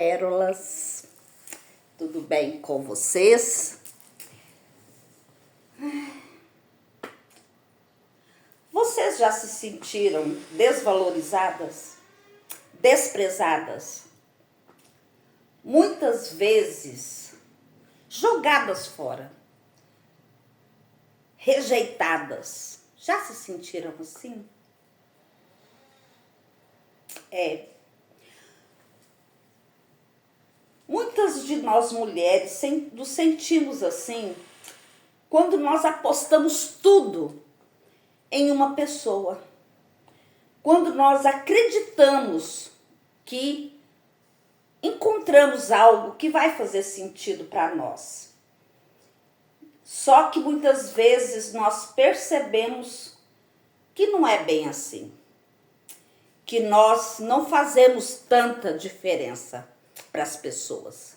Pérolas, tudo bem com vocês? Vocês já se sentiram desvalorizadas, desprezadas? Muitas vezes jogadas fora, rejeitadas. Já se sentiram assim? Muitas de nós mulheres nos sentimos assim quando nós apostamos tudo em uma pessoa. Quando nós acreditamos que encontramos algo que vai fazer sentido para nós. Só que muitas vezes nós percebemos que não é bem assim. Que nós não fazemos tanta diferença para as pessoas.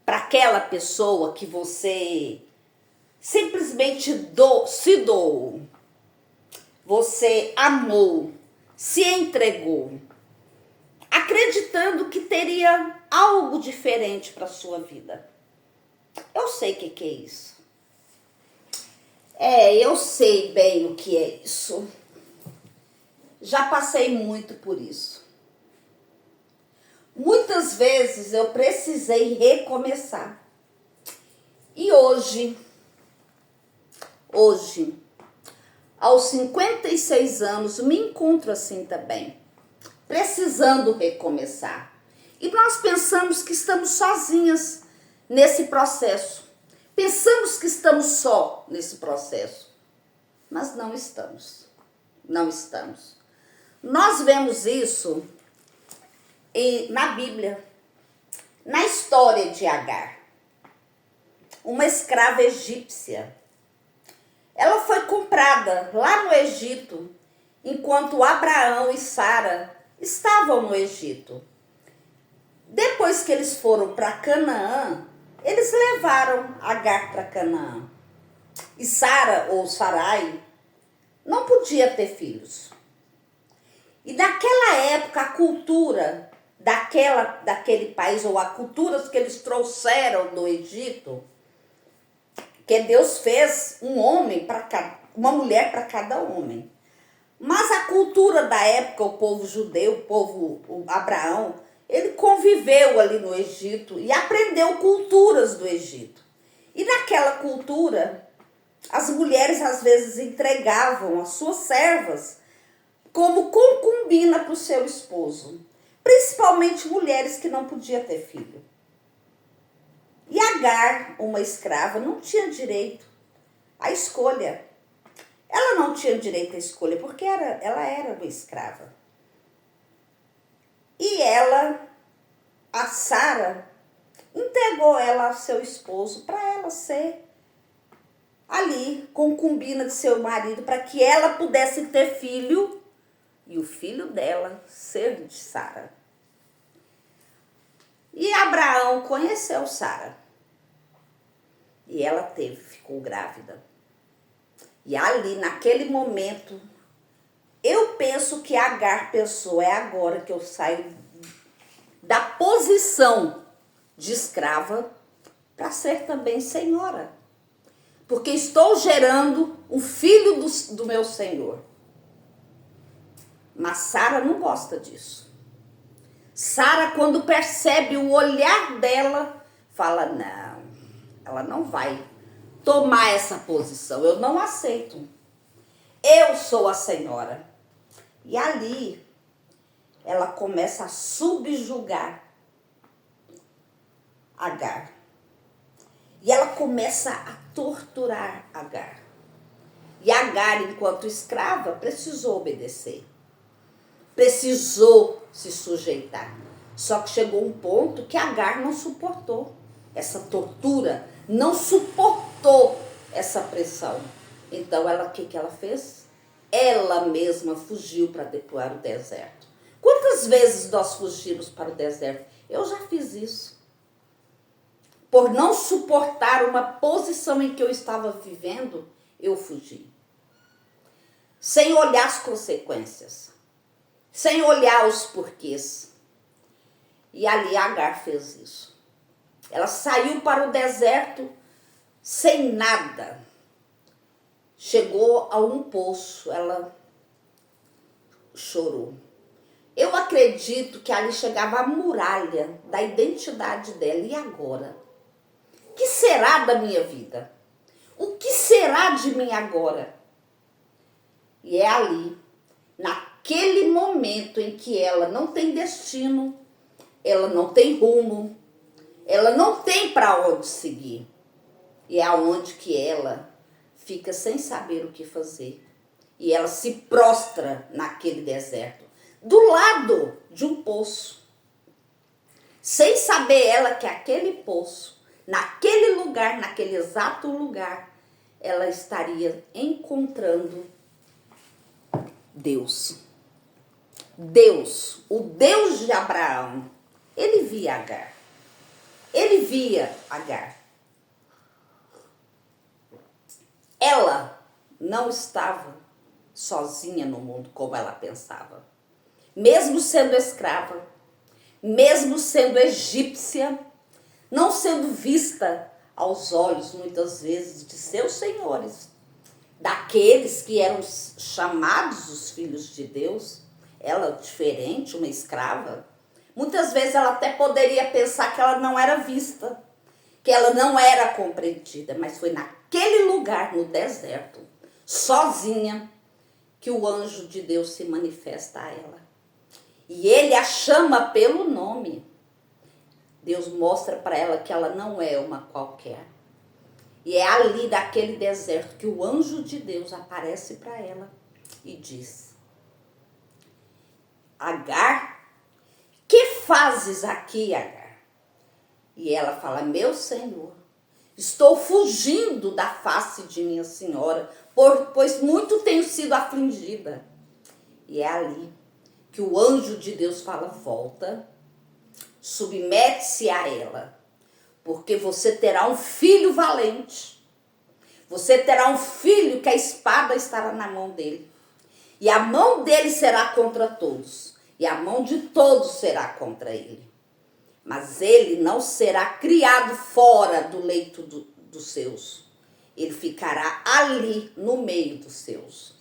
Para aquela pessoa que você simplesmente se doou. Você amou, se entregou, acreditando que teria algo diferente para a sua vida. Eu sei o que é isso. Eu sei bem o que é isso. Já passei muito por isso. Muitas vezes eu precisei recomeçar. E hoje, aos 56 anos, me encontro assim também, precisando recomeçar. E nós pensamos que estamos sozinhas nesse processo. Pensamos que estamos só nesse processo. Mas não estamos. Não estamos. Nós vemos isso na Bíblia, na história de Agar, uma escrava egípcia. Ela foi comprada lá no Egito, enquanto Abraão e Sara estavam no Egito. Depois que eles foram para Canaã, eles levaram Agar para Canaã. E Sara, ou Sarai, não podia ter filhos. E naquela época, a cultura daquele país, ou a cultura que eles trouxeram do Egito, que Deus fez uma mulher para cada homem. Mas a cultura da época, o povo judeu, o Abraão, ele conviveu ali no Egito e aprendeu culturas do Egito. E naquela cultura, as mulheres às vezes entregavam as suas servas como concubina para o seu esposo. Principalmente mulheres que não podiam ter filho. E Agar, uma escrava, não tinha direito à escolha. Ela não tinha direito à escolha porque ela era uma escrava. E a Sara, entregou ela ao seu esposo para ela ser ali concubina de seu marido, para que ela pudesse ter filho e o filho dela ser de Sara. E Abraão conheceu Sara. E ela ficou grávida. E ali, naquele momento, eu penso que Agar pensou, é agora que eu saio da posição de escrava para ser também senhora. Porque estou gerando um filho do meu Senhor. Mas Sara não gosta disso. Sara, quando percebe o olhar dela, fala, não, ela não vai tomar essa posição, eu não aceito. Eu sou a senhora. E ali, ela começa a subjugar Agar. E ela começa a torturar Agar. E Agar, enquanto escrava, precisou obedecer. Precisou se sujeitar. Só que chegou um ponto que Agar não suportou essa tortura, não suportou essa pressão. Então, o que ela fez? Ela mesma fugiu para o deserto. Quantas vezes nós fugimos para o deserto? Eu já fiz isso. Por não suportar uma posição em que eu estava vivendo, eu fugi. Sem olhar as consequências. Sem olhar os porquês. E ali Agar fez isso. Ela saiu para o deserto sem nada. Chegou a um poço, ela chorou. Eu acredito que ali chegava a muralha da identidade dela. E agora? O que será da minha vida? O que será de mim agora? E é ali, naquele momento em que ela não tem destino, ela não tem rumo, ela não tem para onde seguir. E é aonde que ela fica sem saber o que fazer. E ela se prostra naquele deserto, do lado de um poço. Sem saber ela que aquele poço, naquele lugar, naquele exato lugar, ela estaria encontrando Deus. Deus, o Deus de Abraão, ele via Agar. Ele via Agar. Ela não estava sozinha no mundo como ela pensava. Mesmo sendo escrava, mesmo sendo egípcia, não sendo vista aos olhos, muitas vezes, de seus senhores, daqueles que eram chamados os filhos de Deus, ela diferente, uma escrava, muitas vezes ela até poderia pensar que ela não era vista, que ela não era compreendida, mas foi naquele lugar, no deserto, sozinha, que o anjo de Deus se manifesta a ela. E ele a chama pelo nome. Deus mostra para ela que ela não é uma qualquer. E é ali, daquele deserto, que o anjo de Deus aparece para ela e diz: Agar, que fazes aqui, Agar? E ela fala: meu Senhor, estou fugindo da face de minha senhora, pois muito tenho sido afligida. E é ali que o anjo de Deus fala: volta, submete-se a ela, porque você terá um filho valente. Você terá um filho que a espada estará na mão dele. E a mão dele será contra todos, e a mão de todos será contra ele. Mas ele não será criado fora do leito dos seus. Ele ficará ali no meio dos seus.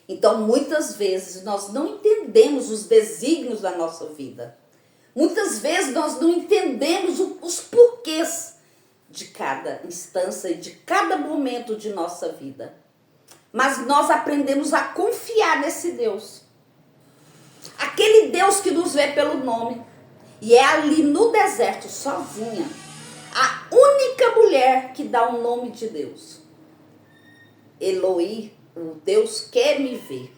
Então, muitas vezes, nós não entendemos os desígnios da nossa vida. Muitas vezes, nós não entendemos os porquês de cada instância e de cada momento de nossa vida. Mas nós aprendemos a confiar nesse Deus. Aquele Deus que nos vê pelo nome. E é ali no deserto, sozinha, a única mulher que dá o nome de Deus. Eloí, o Deus quer me ver.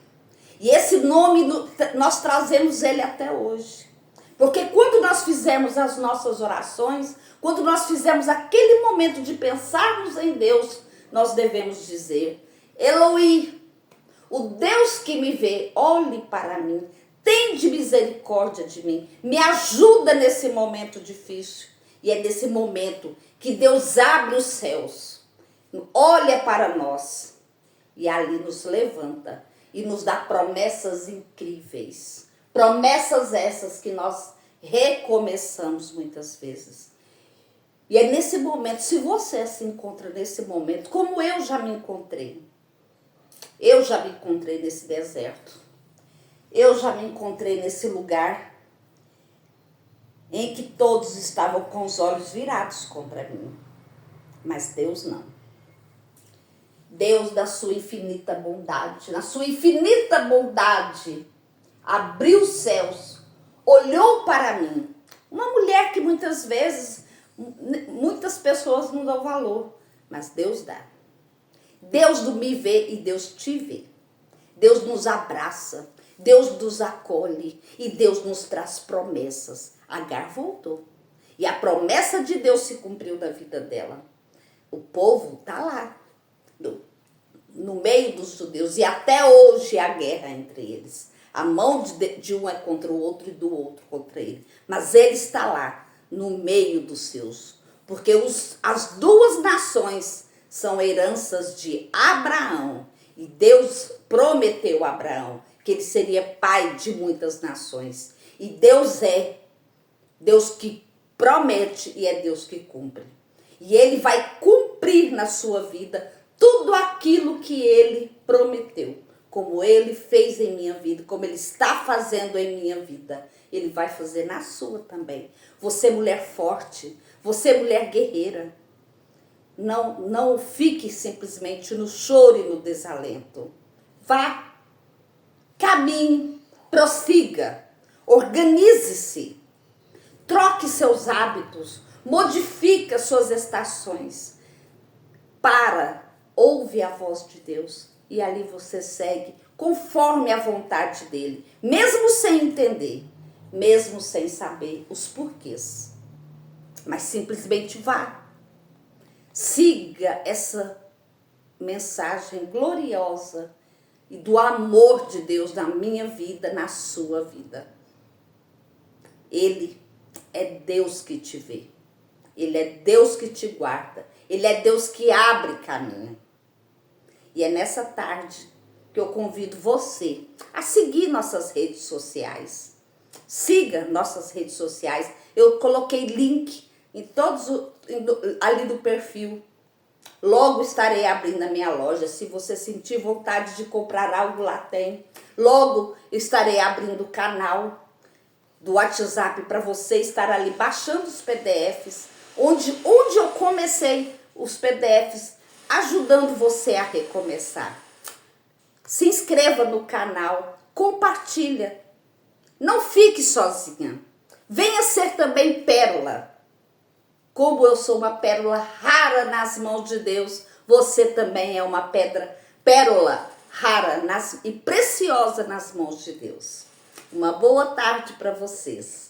E esse nome, nós trazemos ele até hoje. Porque quando nós fizemos as nossas orações, quando nós fizemos aquele momento de pensarmos em Deus, nós devemos dizer: Eloí, o Deus que me vê, olhe para mim, tende misericórdia de mim, me ajuda nesse momento difícil. E é nesse momento que Deus abre os céus, olha para nós e ali nos levanta e nos dá promessas incríveis. Promessas essas que nós recomeçamos muitas vezes. E é nesse momento, se você se encontra nesse momento, como eu já me encontrei. Eu já me encontrei nesse deserto. Eu já me encontrei nesse lugar em que todos estavam com os olhos virados contra mim. Mas Deus não. Deus, da sua infinita bondade, na sua infinita bondade, abriu os céus, olhou para mim. Uma mulher que muitas vezes, muitas pessoas não dão valor, mas Deus dá. Deus me vê e Deus te vê. Deus nos abraça, Deus nos acolhe e Deus nos traz promessas. Agar voltou. E a promessa de Deus se cumpriu na vida dela. O povo está lá, no meio dos judeus. E até hoje há guerra entre eles. A mão de um é contra o outro e do outro contra ele. Mas ele está lá, no meio dos seus. Porque as duas nações são heranças de Abraão. E Deus prometeu a Abraão que ele seria pai de muitas nações. E Deus é Deus que promete e é Deus que cumpre. E Ele vai cumprir na sua vida tudo aquilo que Ele prometeu. Como Ele fez em minha vida, como Ele está fazendo em minha vida, Ele vai fazer na sua também. Você, mulher forte, você, mulher guerreira, não fique simplesmente no choro e no desalento. Vá, caminhe, prossiga, organize-se, troque seus hábitos, modifique as suas estações. Ouve a voz de Deus e ali você segue conforme a vontade dele, mesmo sem entender, mesmo sem saber os porquês. Mas simplesmente vá. Siga essa mensagem gloriosa e do amor de Deus na minha vida, na sua vida. Ele é Deus que te vê. Ele é Deus que te guarda. Ele é Deus que abre caminho. E é nessa tarde que eu convido você a seguir nossas redes sociais. Siga nossas redes sociais. Eu coloquei link em todos ali do perfil. Logo estarei abrindo a minha loja. Se você sentir vontade de comprar algo, lá tem. Logo estarei abrindo o canal do WhatsApp para você estar ali baixando os PDFs. Onde eu comecei os PDFs, ajudando você a recomeçar. Se inscreva no canal, compartilha. Não fique sozinha. Venha ser também pérola. Como eu sou uma pérola rara nas mãos de Deus, você também é uma pérola rara e preciosa nas mãos de Deus. Uma boa tarde para vocês.